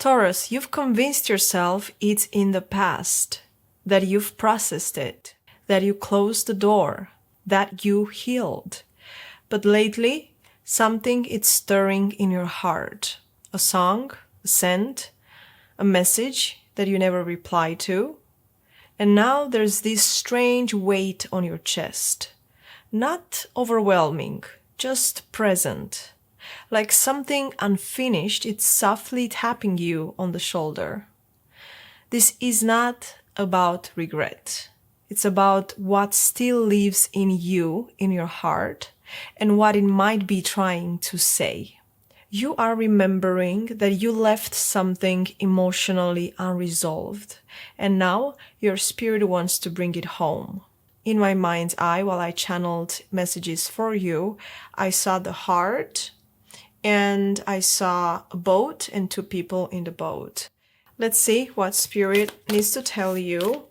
Taurus, you've convinced yourself it's in the past, that you've processed it, that you closed the door, that you healed. But lately, something is stirring in your heart. A song, a scent, a message that you never replied to. And now there's this strange weight on your chest. Not overwhelming, just present. Like something unfinished, it's softly tapping you on the shoulder. This is not about regret. It's about what still lives in you, in your heart, and what it might be trying to say. You are remembering that you left something emotionally unresolved, and now your spirit wants to bring it home. In my mind's eye, while I channeled messages for you, I saw the heart, and I saw a boat and two people in the boat. Let's see what Spirit needs to tell you.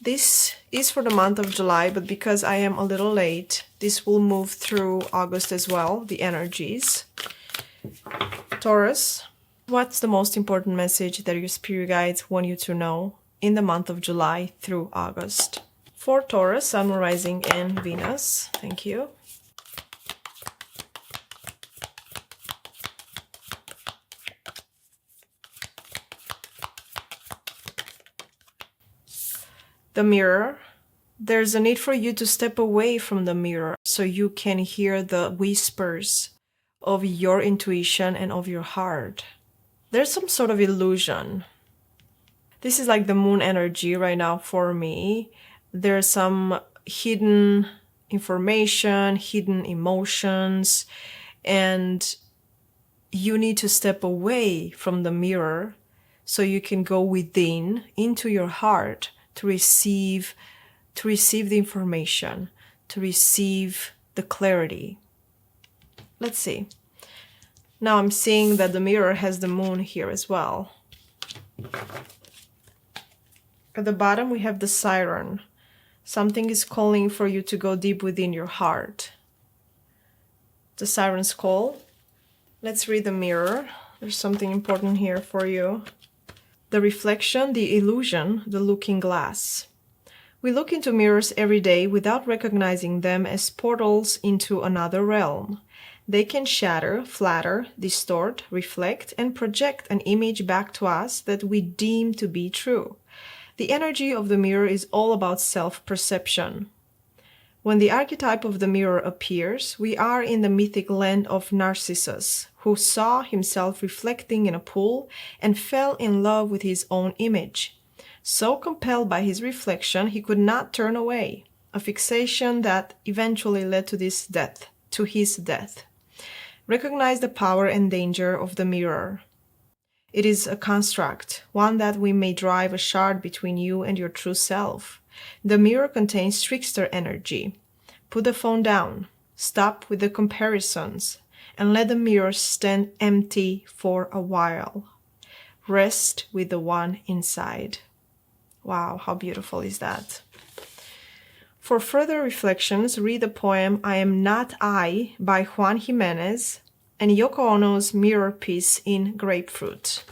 This is for the month of July, but because I am a little late, this will move through August as well, the energies. Taurus, what's the most important message that your spirit guides want you to know in the month of July through August? For Taurus, Sun, Rising, and Venus. Thank you. The mirror. There's a need for you to step away from the mirror so you can hear the whispers of your intuition and of your heart. There's some sort of illusion. This is like the moon energy right now for me. There's some hidden information, hidden emotions, and you need to step away from the mirror so you can go within, into your heart, to receive the information, to receive the clarity. Let's see. Now I'm seeing that the mirror has the moon here as well. At the bottom we have the siren. Something is calling for you to go deep within your heart. The siren's call. Let's read the mirror. There's something important here for you. The reflection, the illusion, the looking glass. We look into mirrors every day without recognizing them as portals into another realm. They can shatter, flatter, distort, reflect, and project an image back to us that we deem to be true. The energy of the mirror is all about self-perception. When the archetype of the mirror appears, we are in the mythic land of Narcissus, who saw himself reflecting in a pool and fell in love with his own image. So compelled by his reflection, he could not turn away, a fixation that eventually led to his death. Recognize the power and danger of the mirror. It is a construct, one that we may drive a shard between you and your true self. The mirror contains trickster energy. Put the phone down, stop with the comparisons, and let the mirror stand empty for a while. Rest with the one inside. Wow, how beautiful is that? For further reflections, read the poem I Am Not I by Juan Jimenez and Yoko Ono's mirror piece in Grapefruit.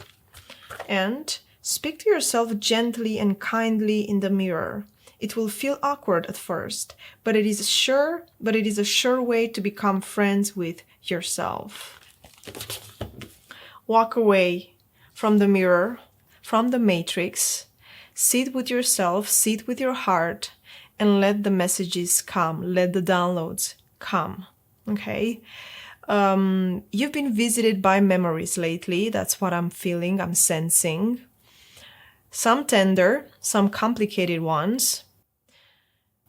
And speak to yourself gently and kindly in the mirror. It will feel awkward at first, but it is a sure way to become friends with yourself. Walk away from the mirror, from the matrix. Sit with yourself, sit with your heart, and let the messages come. Let the downloads come. Okay? You've been visited by memories lately. That's what I'm feeling, I'm sensing. Some tender, some complicated ones.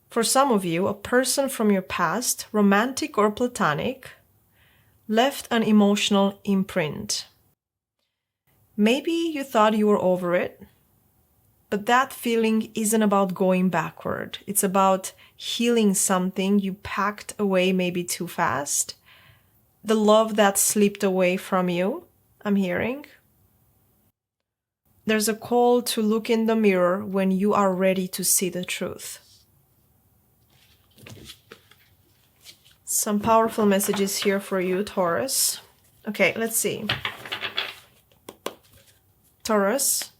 For some of you, a person from your past, romantic or platonic, left an emotional imprint. Maybe you thought you were over it, but that feeling isn't about going backward. It's about healing something you packed away maybe too fast. The love that slipped away from you, I'm hearing. There's a call to look in the mirror when you are ready to see the truth. Some powerful messages here for you, Taurus. Okay, let's see. Taurus.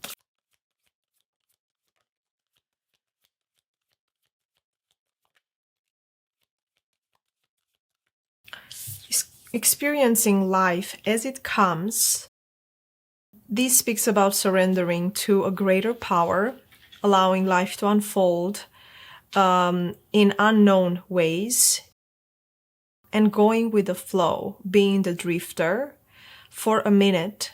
Experiencing life as it comes. This speaks about surrendering to a greater power, allowing life to unfold in unknown ways, and going with the flow, being the drifter for a minute,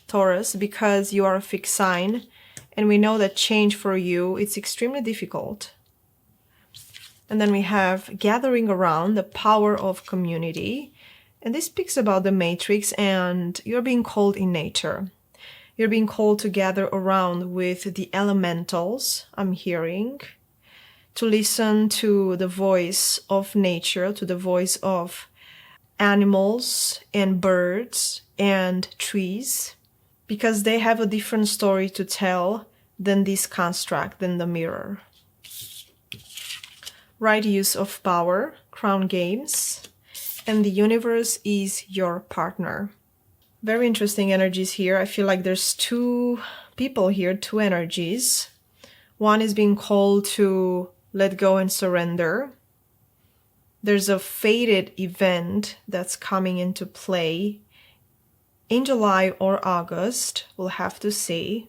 Taurus, because you are a fixed sign, and we know that change for you, it's extremely difficult. And then we have gathering around, the power of community. And this speaks about the matrix, and you're being called in nature. You're being called to gather around with the elementals, I'm hearing, to listen to the voice of nature, to the voice of animals and birds and trees, because they have a different story to tell than this construct, than the mirror. Right use of power, crown games, and the universe is your partner. Very interesting energies here. I feel like there's two people here, two energies. One is being called to let go and surrender. There's a fated event that's coming into play in July or August, we'll have to see.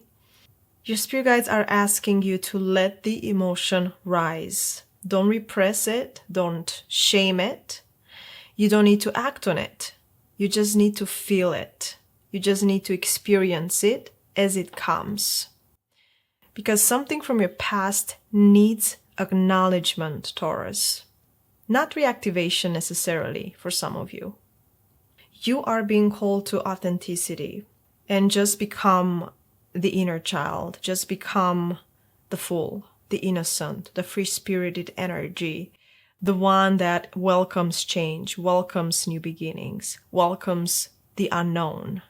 Your spirit guides are asking you to let the emotion rise. Don't repress it. Don't shame it. You don't need to act on it. You just need to feel it. You just need to experience it as it comes. Because something from your past needs acknowledgement, Taurus. Not reactivation necessarily for some of you. You are being called to authenticity and just become the inner child. Just become the fool, the innocent, the free-spirited energy. The one that welcomes change, welcomes new beginnings, welcomes the unknown.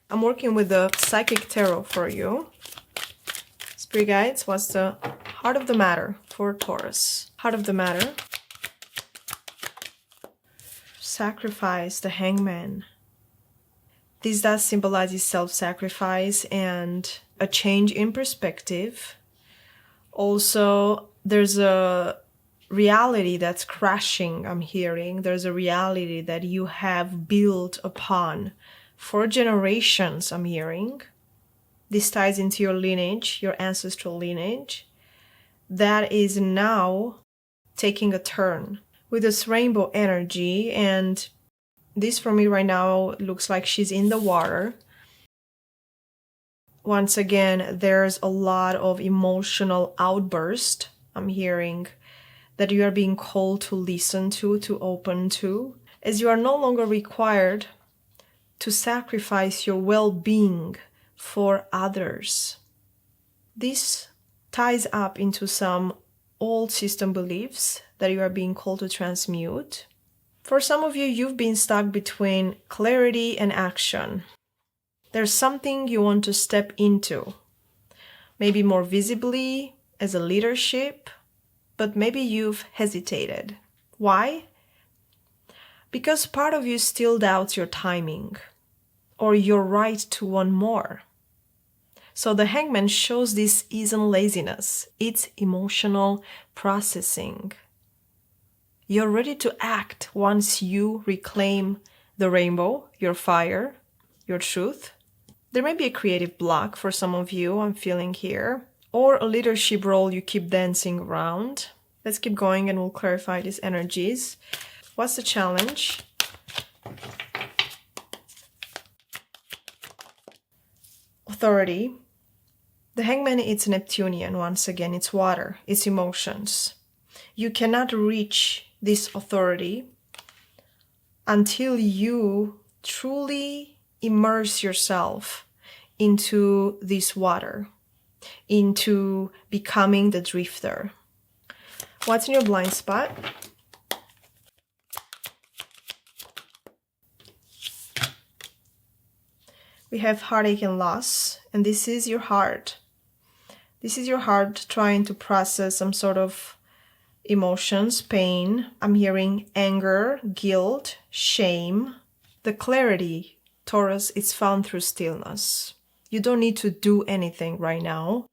I'm working with the Psychic Tarot for you. Spirit guides, what's the heart of the matter for Taurus? Heart of the matter. Sacrifice, the Hangman. This does symbolize self-sacrifice and a change in perspective. Also, there's a reality that's crashing, I'm hearing. There's a reality that you have built upon for generations, I'm hearing. This ties into your lineage, your ancestral lineage, that is now taking a turn with this rainbow energy. And this for me right now looks like she's in the water. Once again, there's a lot of emotional outburst, I'm hearing, that you are being called to listen to open to, as you are no longer required to sacrifice your well-being for others. This ties up into some old system beliefs that you are being called to transmute. For some of you, you've been stuck between clarity and action. There's something you want to step into, maybe more visibly as a leadership, but maybe you've hesitated. Why? Because part of you still doubts your timing or your right to want more. So the Hangman shows this isn't laziness, it's emotional processing. You're ready to act once you reclaim the rainbow, your fire, your truth. There may be a creative block for some of you, I'm feeling here, or a leadership role you keep dancing around. Let's keep going and we'll clarify these energies. What's the challenge? Authority. The Hangman, it's Neptunian once again, it's water, it's emotions. You cannot reach this authority until you truly immerse yourself into this water, into becoming the drifter. What's in your blind spot? We have heartache and loss, and this is your heart. This is your heart trying to process some sort of emotions, pain. I'm hearing anger, guilt, shame. The clarity Taurus, it's found through stillness. You don't need to do anything right now.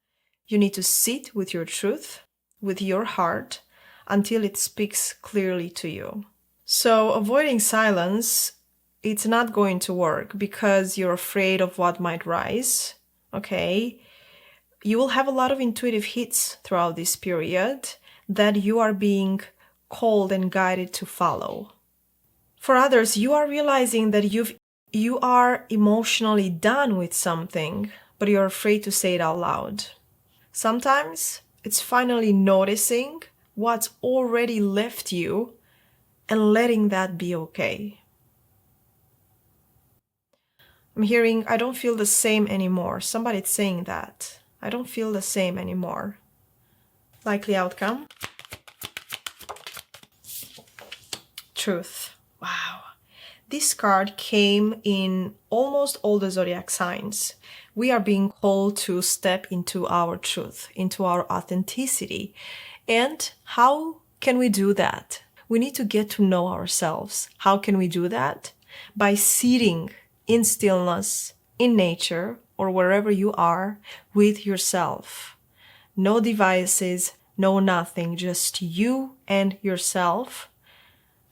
You need to sit with your truth, with your heart, until it speaks clearly to you. So avoiding silence, it's not going to work because you're afraid of what might rise, okay? You will have a lot of intuitive hits throughout this period that you are being called and guided to follow. For others, you are realizing that you are emotionally done with something, but you're afraid to say it out loud. Sometimes it's finally noticing what's already left you and letting that be okay. I'm hearing, I don't feel the same anymore. Somebody's saying that. I don't feel the same anymore. Likely outcome. Truth. Wow. This card came in almost all the zodiac signs. We are being called to step into our truth, into our authenticity. And how can we do that? We need to get to know ourselves. How can we do that? By sitting in stillness, in nature, or wherever you are, with yourself. No devices, no nothing, just you and yourself.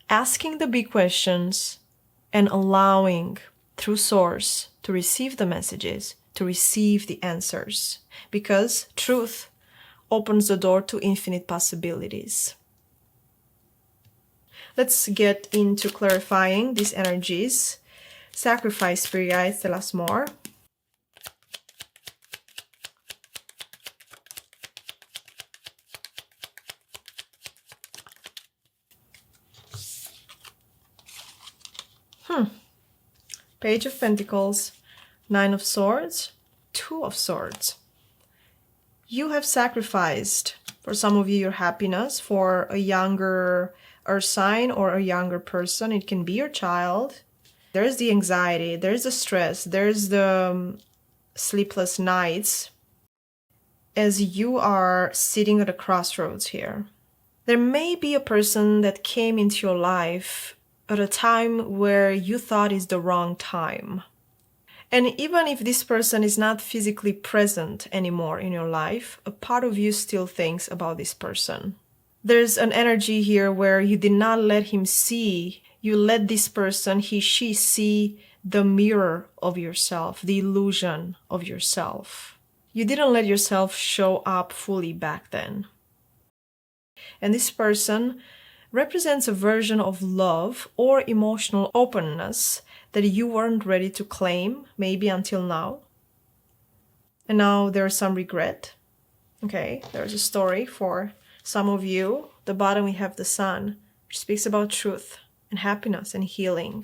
Asking the big questions and allowing, through source, to receive the messages, to receive the answers. Because truth opens the door to infinite possibilities. Let's get into clarifying these energies. Sacrifice, spirit guides, tell us more. Page of Pentacles, Nine of Swords, Two of Swords. You have sacrificed, for some of you, your happiness for a younger earth sign or a younger person. It can be your child. There's the anxiety, there's the stress, there's the sleepless nights as you are sitting at a crossroads here. There may be a person that came into your life at a time where you thought is the wrong time. And even if this person is not physically present anymore in your life, a part of you still thinks about this person. There's an energy here where you did not let him see, you let this person, he, she, see the mirror of yourself, the illusion of yourself. You didn't let yourself show up fully back then. And this person represents a version of love or emotional openness that you weren't ready to claim, maybe until now. And now there's some regret. Okay, there's a story for some of you. At the bottom we have the Sun, which speaks about truth and happiness and healing.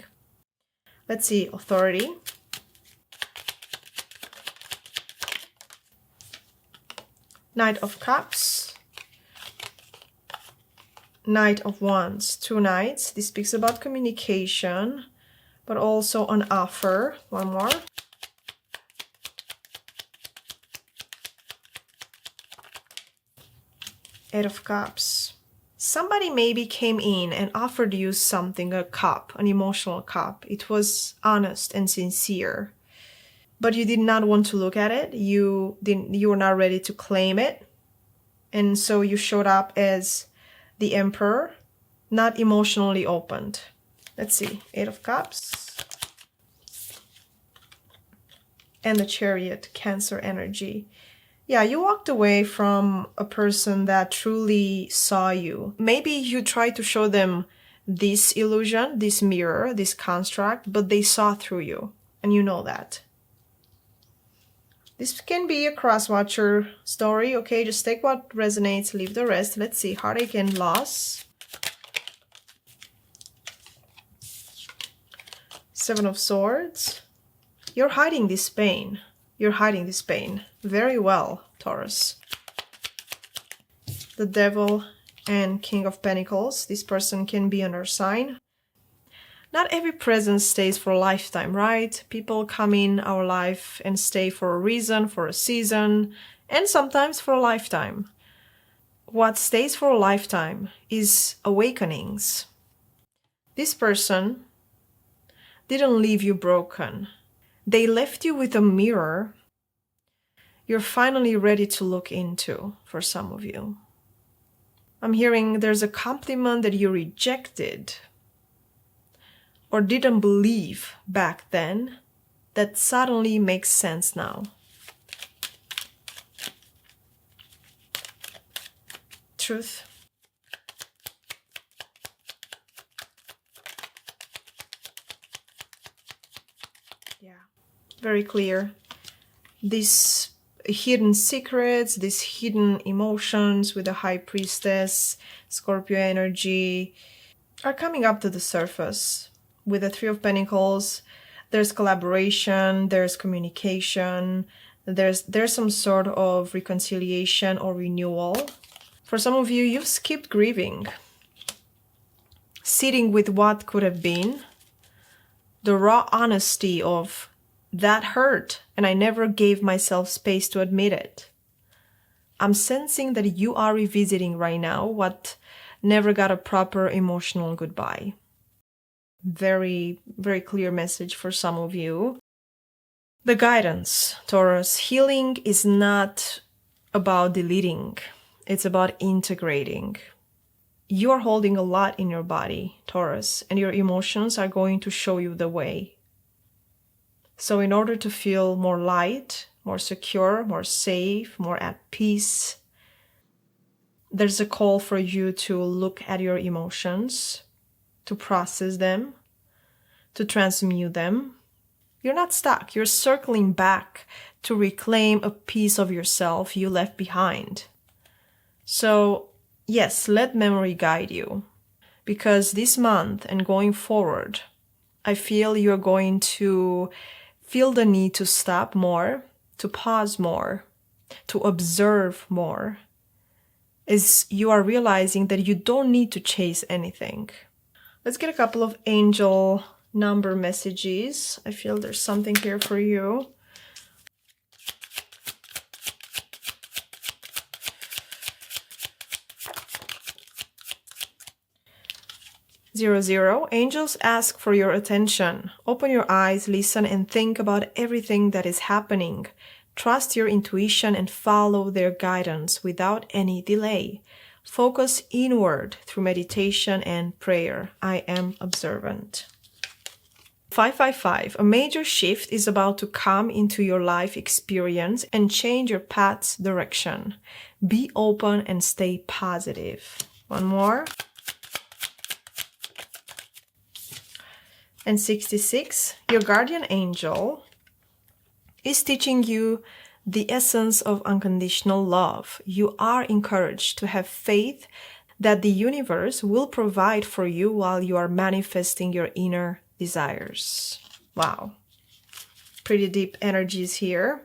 Let's see, Authority. Knight of Cups. Knight of Wands, two knights. This speaks about communication, but also an offer. One more. Eight of Cups. Somebody maybe came in and offered you something, a cup, an emotional cup. It was honest and sincere, but you did not want to look at it. You were not ready to claim it. And so you showed up as the Emperor, not emotionally opened. Let's see, Eight of Cups. And the Chariot, Cancer energy. Yeah, you walked away from a person that truly saw you. Maybe you tried to show them this illusion, this mirror, this construct, but they saw through you, and you know that. This can be a cross-watcher story, okay? Just take what resonates, leave the rest. Let's see, heartache and loss. Seven of Swords. You're hiding this pain. You're hiding this pain very well, Taurus. The Devil and King of Pentacles. This person can be an earth sign. Not every presence stays for a lifetime, right? People come in our life and stay for a reason, for a season, and sometimes for a lifetime. What stays for a lifetime is awakenings. This person, didn't leave you broken. They left you with a mirror you're finally ready to look into for some of you. I'm hearing there's a compliment that you rejected or didn't believe back then that suddenly makes sense now. Truth. Yeah, very clear. These hidden secrets, these hidden emotions with the High Priestess, Scorpio energy, are coming up to the surface. With the Three of Pentacles, there's collaboration, there's communication, there's some sort of reconciliation or renewal. For some of you, you've skipped grieving, sitting with what could have been, the raw honesty of that hurt and I never gave myself space to admit it. I'm sensing that you are revisiting right now what never got a proper emotional goodbye. Very, very clear message for some of you. The guidance, Taurus. Healing is not about deleting. It's about integrating. You are holding a lot in your body, Taurus, and your emotions are going to show you the way. So in order to feel more light, more secure, more safe, more at peace, there's a call for you to look at your emotions, to process them, to transmute them. You're not stuck. You're circling back to reclaim a piece of yourself you left behind. So yes, let memory guide you. Because this month and going forward, I feel you're going to feel the need to stop more, to pause more, to observe more, as you are realizing that you don't need to chase anything. Let's get a couple of angel number messages. I feel there's something here for you. Zero, zero. Angels ask for your attention. Open your eyes, listen, and think about everything that is happening. Trust your intuition and follow their guidance without any delay. Focus inward through meditation and prayer. I am observant. 555. A major shift is about to come into your life experience and change your path's direction. Be open and stay positive. One more. And 66, your guardian angel is teaching you the essence of unconditional love. You are encouraged to have faith that the universe will provide for you while you are manifesting your inner desires. Wow. Pretty deep energies here.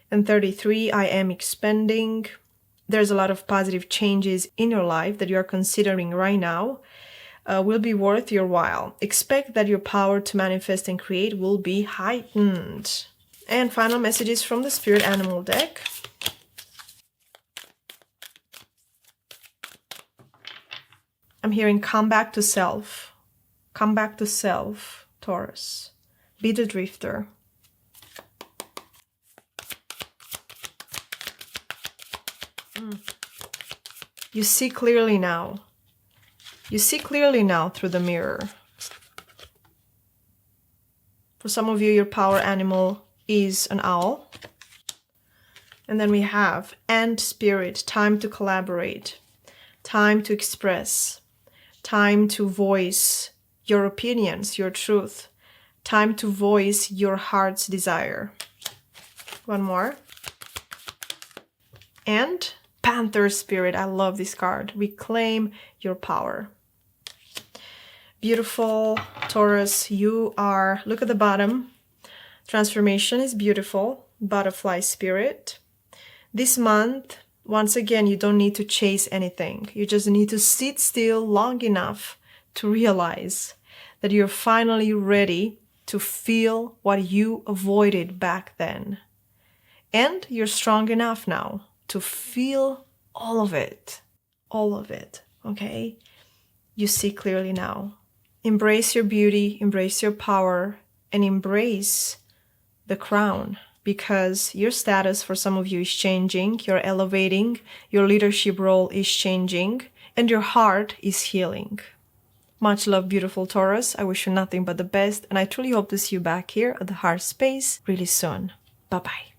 And 33, I am expanding. There's a lot of positive changes in your life that you are considering right now. Will be worth your while. Expect that your power to manifest and create will be heightened. And final messages from the Spirit Animal deck. I'm hearing come back to self. Come back to self, Taurus. Be the drifter. You see clearly now. You see clearly now through the mirror. For some of you, your power animal is an owl. And then we have Ant Spirit, time to collaborate, time to express, time to voice your opinions, your truth, time to voice your heart's desire. One more. And Panther Spirit, I love this card. Reclaim your power. Beautiful, Taurus, you are, look at the bottom. Transformation is beautiful. Butterfly Spirit. This month, once again, you don't need to chase anything. You just need to sit still long enough to realize that you're finally ready to feel what you avoided back then. And you're strong enough now to feel all of it, okay? You see clearly now. Embrace your beauty, embrace your power, and embrace the crown, because your status for some of you is changing, you're elevating, your leadership role is changing, and your heart is healing. Much love, beautiful Taurus. I wish you nothing but the best, and I truly hope to see you back here at the heart space really soon. Bye-bye.